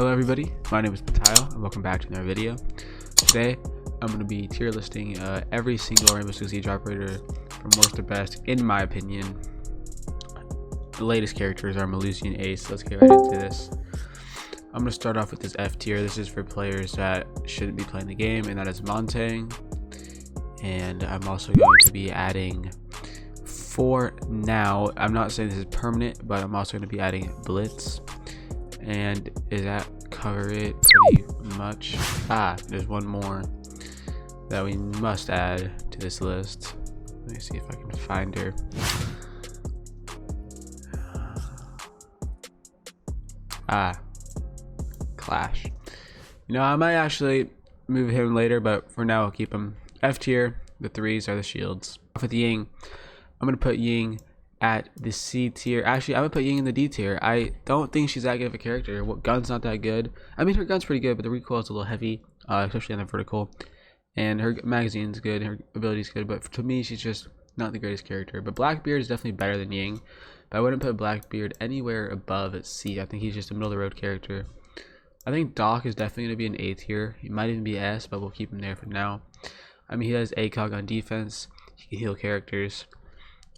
Hello everybody, my name is Bottiao and welcome back to another video. Today I'm going to be tier listing every single Rainbow Six Siege operator from worst to best in my opinion. The latest characters are Malusi and Ace. Let's get right into this. I'm going to start off with this F tier. This is for players that shouldn't be playing the game, and that is Montang. And I'm also going to be adding, for now, I'm not saying this is permanent, but I'm also going to be adding Blitz. And is that cover it pretty much? There's one more that we must add to this list. Let me see if I can find her. Clash. You know, I might actually move him later, but for now I'll keep him. F tier, the threes are the shields. With Ying, I'm gonna put Ying at the C tier. Actually, I'm gonna put Ying in the D tier. I don't think she's that good of a character. Gun's not that good. I mean, her gun's pretty good, but the recoil is a little heavy, especially on the vertical. And her magazine's good, her ability's good, but to me, she's just not the greatest character. But Blackbeard is definitely better than Ying, but I wouldn't put Blackbeard anywhere above at C. I think he's just a middle of the road character. I think Doc is definitely gonna be an A tier. He might even be S, but we'll keep him there for now. I mean, he has ACOG on defense. He can heal characters.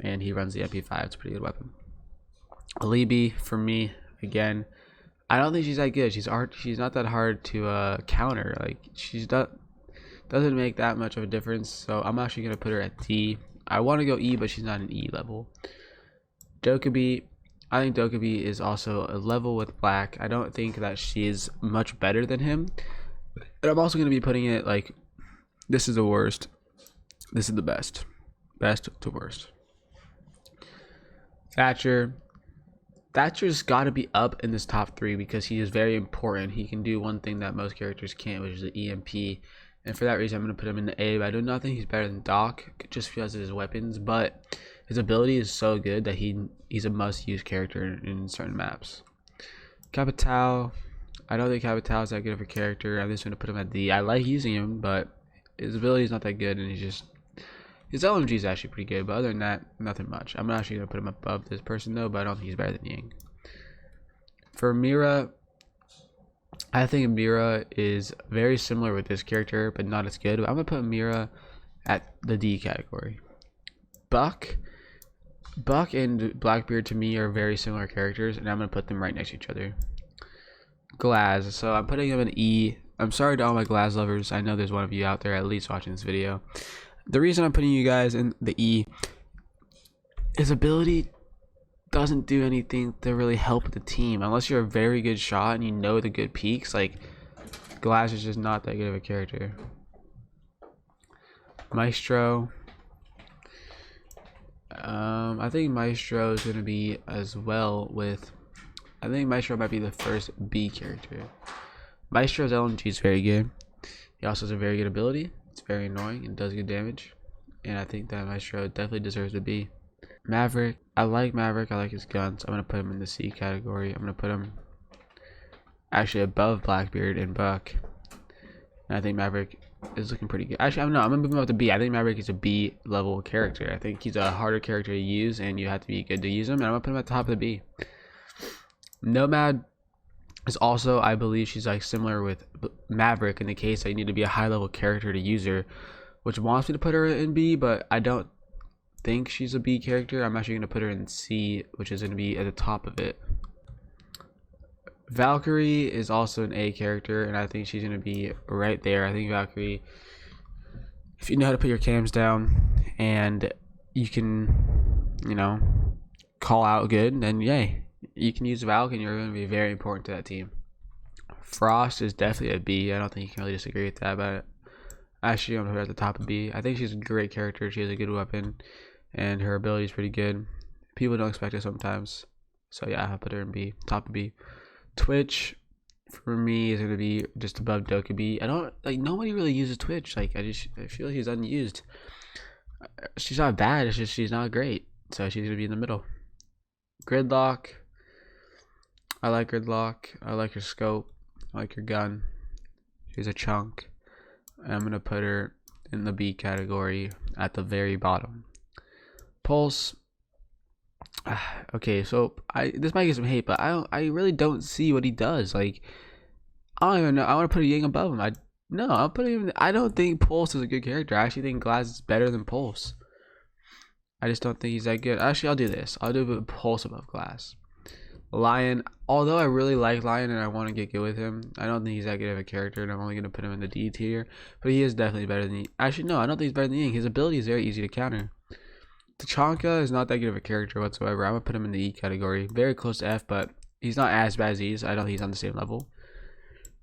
And he runs the MP5. It's a pretty good weapon. Libby, for me, again, I don't think she's that good. She's not that hard to counter. Like, doesn't make that much of a difference. So I'm actually gonna put her at D. I want to go E, but she's not an E level. Dokkaebi, I think Dokkaebi is also a level with Black. I don't think that she is much better than him. But I'm also gonna be putting it like, this is the worst. This is the best. Best to worst. Thatcher's got to be up in this top 3 because he is very important. He can do one thing that most characters can't, which is the EMP. And for that reason, I'm going to put him in the A. But I do not think he's better than Doc just because of his weapons. But his ability is so good that he's a must-use character in certain maps. Capital, I don't think Capital is that good of a character. I'm just going to put him at D. I like using him, but his ability is not that good, and his LMG is actually pretty good, but other than that, nothing much. I'm not actually going to put him above this person, though, but I don't think he's better than Ying. For Mira, I think Mira is very similar with this character, but not as good. But I'm going to put Mira at the D category. Buck and Blackbeard, to me, are very similar characters, and I'm going to put them right next to each other. Glaz, so I'm putting him in E. I'm sorry to all my Glaz lovers. I know there's one of you out there at least watching this video. The reason I'm putting you guys in the E, his ability doesn't do anything to really help the team unless you're a very good shot and you know the good peaks. Like, Glass is just not that good of a character. Maestro, I think Maestro is going to be as well with, I think Maestro might be the first B character. Maestro's LMG is very good. He also has a very good ability. It's very annoying and does good damage, and I think that Maestro definitely deserves to be. Maverick, I like Maverick. I like his guns. I'm gonna put him in the C category. I'm gonna put him actually above Blackbeard and Buck, and I think Maverick is looking pretty good. Actually, I'm gonna move him up to B. I think Maverick is a B level character. I think he's a harder character to use, and you have to be good to use him. And I'm gonna put him at the top of the B. Nomad is also, I believe she's like similar with Maverick in the case that you need to be a high level character to use her, which wants me to put her in B, but I don't think she's a B character. I'm actually going to put her in C, which is going to be at the top of it. Valkyrie is also an A character, and I think she's going to be right there. I think Valkyrie, if you know how to put your cams down and you can, you know, call out good, then yay. You can use Valk and you're going to be very important to that team. Frost is definitely a B. I don't think you can really disagree with that, but actually I'm going to put her at the top of B. I think she's a great character. She has a good weapon and her ability is pretty good. People don't expect it sometimes. So yeah, I'll put her in B, top of B. Twitch for me is going to be just above Dokkaebi. I don't like, nobody really uses Twitch. Like, I feel like she's unused. She's not bad, it's just she's not great. So she's going to be in the middle. Gridlock, I like Gridlock. I like her scope. I like her gun. She's a chunk. And I'm going to put her in the B category at the very bottom. Pulse, okay, so this might get some hate, but I really don't see what he does. Like, I don't even know. I want to put a Ying above him. No, I'll put him. I don't think Pulse is a good character. I actually think Glass is better than Pulse. I just don't think he's that good. Actually, I'll do this. I'll do Pulse above Glass. Lion, although I really like Lion and I want to get good with him, I don't think he's that good of a character, and I'm only going to put him in the D tier. But he is definitely better than actually, no, I don't think he's better than Ying. His ability is very easy to counter. Tachanka is not that good of a character whatsoever. I'm going to put him in the E category. Very close to F, but he's not as bad as these. I don't think he's on the same level.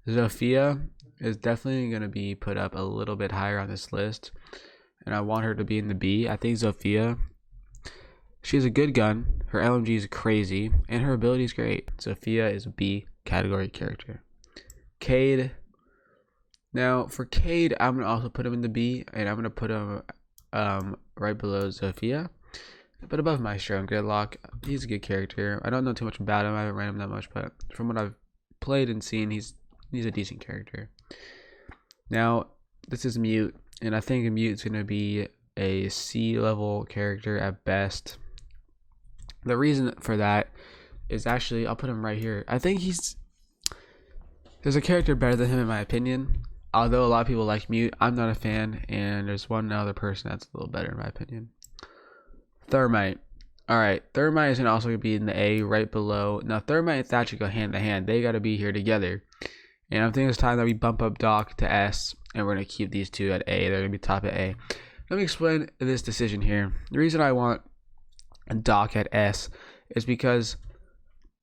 Sophia is definitely going to be put up a little bit higher on this list, and I want her to be in the B. I think Sophia, she has a good gun, her LMG is crazy, and her ability is great. Sophia is a B category character. Kade, now for Kade, I'm going to also put him in the B, and I'm going to put him right below Sophia, but above Maestro and Gridlock. He's a good character. I don't know too much about him, I haven't ran him that much, but from what I've played and seen, he's a decent character. Now, this is Mute, and I think Mute's going to be a C level character at best. The reason for that is actually, I'll put him right here. I think there's a character better than him in my opinion. Although a lot of people like Mute, I'm not a fan, and there's one other person that's a little better in my opinion. Thermite. Alright, Thermite is also going to be in the A right below. Now, Thermite and Thatcher go hand in hand. They got to be here together. And I think it's time that we bump up Doc to S, and we're going to keep these two at A. They're going to be top at A. Let me explain this decision here. The reason I want Doc at S is because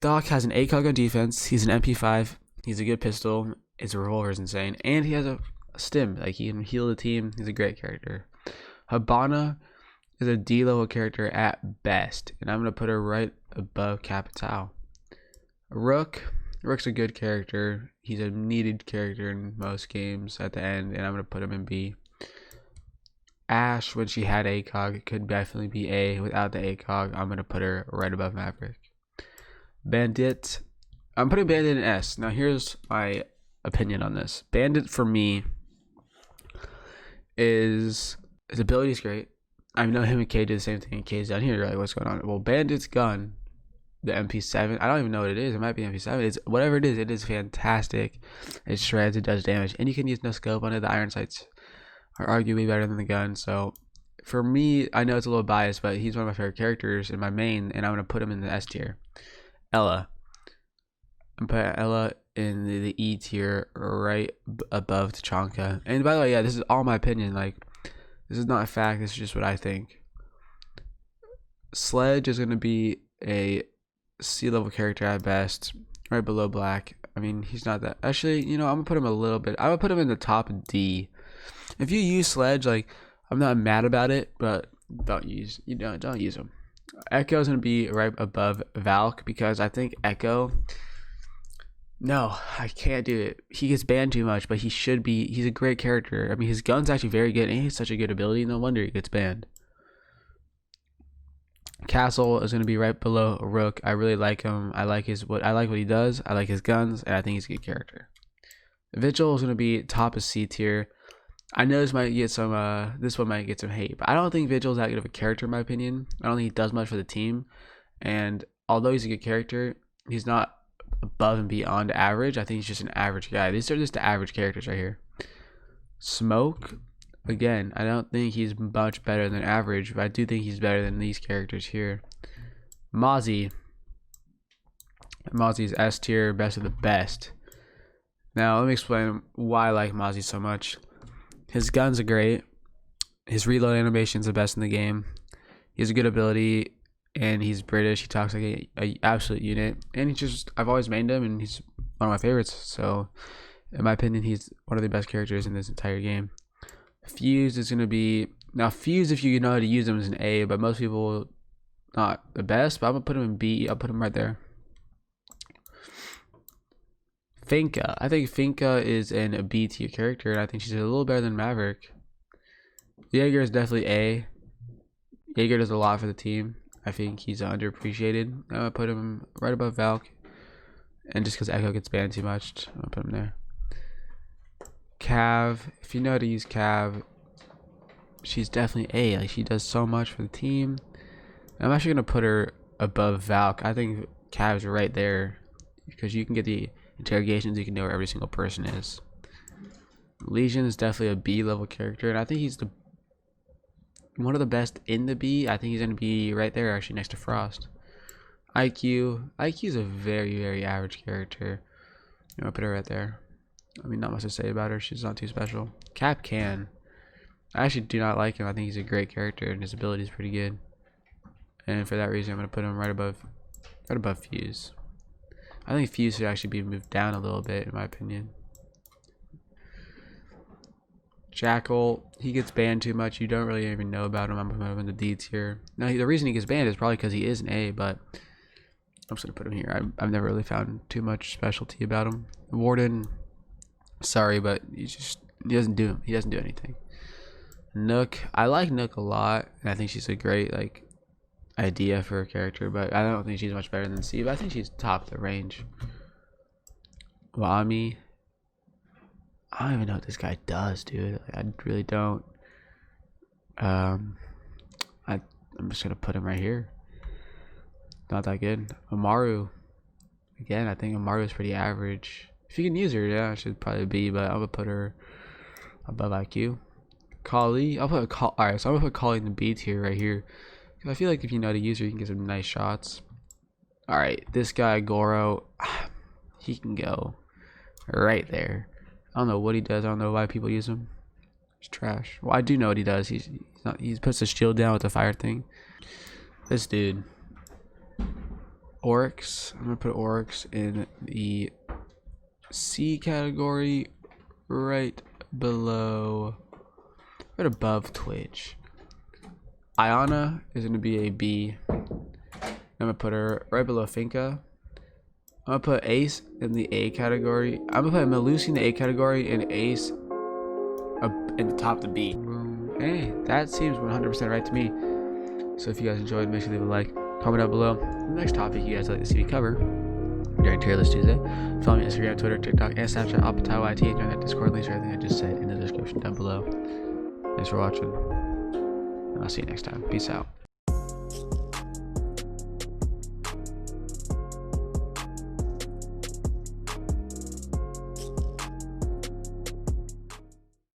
Doc has an ACOG on defense. He's an MP5. He's a good pistol. His revolver is insane. And he has a stim. Like, he can heal the team. He's a great character. Habana is a D level character at best, and I'm going to put her right above Capital. Rook's a good character. He's a needed character in most games at the end, and I'm going to put him in B. Ash, when she had ACOG, could definitely be A. Without the ACOG, I'm going to put her right above Maverick. Bandit, I'm putting Bandit in S. Now, here's my opinion on this. Bandit, for me, his ability is great. I know him and Kade do the same thing, and Kade's down here. You're like, what's going on? Well, Bandit's gun, the MP7, I don't even know what it is. It might be MP7. It's whatever it is fantastic. It shreds, it does damage, and you can use no scope on it. The iron sights are arguably better than the gun. So for me, I know it's a little biased, but he's one of my favorite characters in my main, and I'm gonna put him in the S tier. Ella, I'm putting Ella in the E tier, right above Tachanka. And by the way, yeah, this is all my opinion. Like, this is not a fact. This is just what I think. Sledge is gonna be a C level character at best, right below Black. I mean, he's not that. Actually, you know, I'm gonna put him a little bit. I'm gonna put him in the top D. If you use Sledge, like, I'm not mad about it, but don't use him. Echo is gonna be right above Valk, because I think Echo. No, I can't do it. He gets banned too much, but he should be. He's a great character. I mean, his gun's actually very good, and he has such a good ability. No wonder he gets banned. Castle is going to be right below Rook. I really like him. I like what he does. I like his guns, and I think he's a good character. Vigil is going to be top of C tier. I know this might get some. This one might get some hate, but I don't think Vigil is that good of a character in my opinion. I don't think he does much for the team, and although he's a good character, he's not above and beyond average. I think he's just an average guy. These are just the average characters right here. Smoke. Again, I don't think he's much better than average, but I do think he's better than these characters here. Mozzie's S tier, best of the best. Now, let me explain why I like Mozzie so much. His guns are great. His reload animation is the best in the game. He has a good ability, and he's British. He talks like a absolute unit. And I've always mained him, and he's one of my favorites. So, in my opinion, he's one of the best characters in this entire game. Fuse is going to be... Now, Fuse, if you know how to use him, is an A, but most people, not the best, but I'm going to put him in B. I'll put him right there. Finka. I think Finka is an a B tier character, and I think she's a little better than Maverick. Jaeger is definitely A. Jaeger does a lot for the team. I think he's underappreciated. I'm going to put him right above Valk. And just because Echo gets banned too much, I'm going to put him there. Cav, if you know how to use Cav, she's definitely A. Like, she does so much for the team. I'm actually gonna put her above Valk. I think Cav's right there because you can get the interrogations, you can know where every single person is. Legion is definitely a B level character, and I think he's one of the best in the B. I think he's gonna be right there, actually, next to Frost. IQ is a very, very average character. I'm gonna put her right there. I mean, not much to say about her. She's not too special. Cap can. I actually do not like him. I think he's a great character, and his ability is pretty good. And for that reason, I'm gonna put him right above Fuse. I think Fuse should actually be moved down a little bit, in my opinion. Jackal, he gets banned too much. You don't really even know about him. I'm gonna put him in the D tier. Now, the reason he gets banned is probably because he is an A, but I'm just gonna put him here. I've never really found too much specialty about him. Warden, sorry, but he doesn't do anything. Nook, I like Nook a lot, and I think she's a great idea for a character, but I don't think she's much better than C. But I think she's top of the range. Wami, I don't even know what this guy does, dude. I really don't. I'm just gonna put him right here. Not that good. Omaru, again, I think Omaru is pretty average. If you can use her, yeah, should probably be, but I'm gonna put her above IQ. Kali, alright, so I'm gonna put Kali in the B tier right here, because I feel like if you know how to use her, you can get some nice shots. Alright, this guy Goro, he can go right there. I don't know what he does. I don't know why people use him. He's trash. Well, I do know what he does. He puts the shield down with the fire thing. This dude, Oryx. I'm gonna put Oryx in the C category, right above Twitch. Iana is gonna be a B. I'm gonna put her right below Finka. I'm gonna put Ace in the A category. I'm gonna put Melusi in the A category and Ace up in the top of the B. Hey, that seems 100% right to me. So if you guys enjoyed, make sure to leave a like, comment down below the next topic you guys like to see me cover during Tier List Tuesday. Follow me on Instagram, Twitter, TikTok, and Snapchat, Bottiao YT, and join that Discord. Links for everything I just said in the description down below. Thanks for watching, and I'll see you next time. Peace out.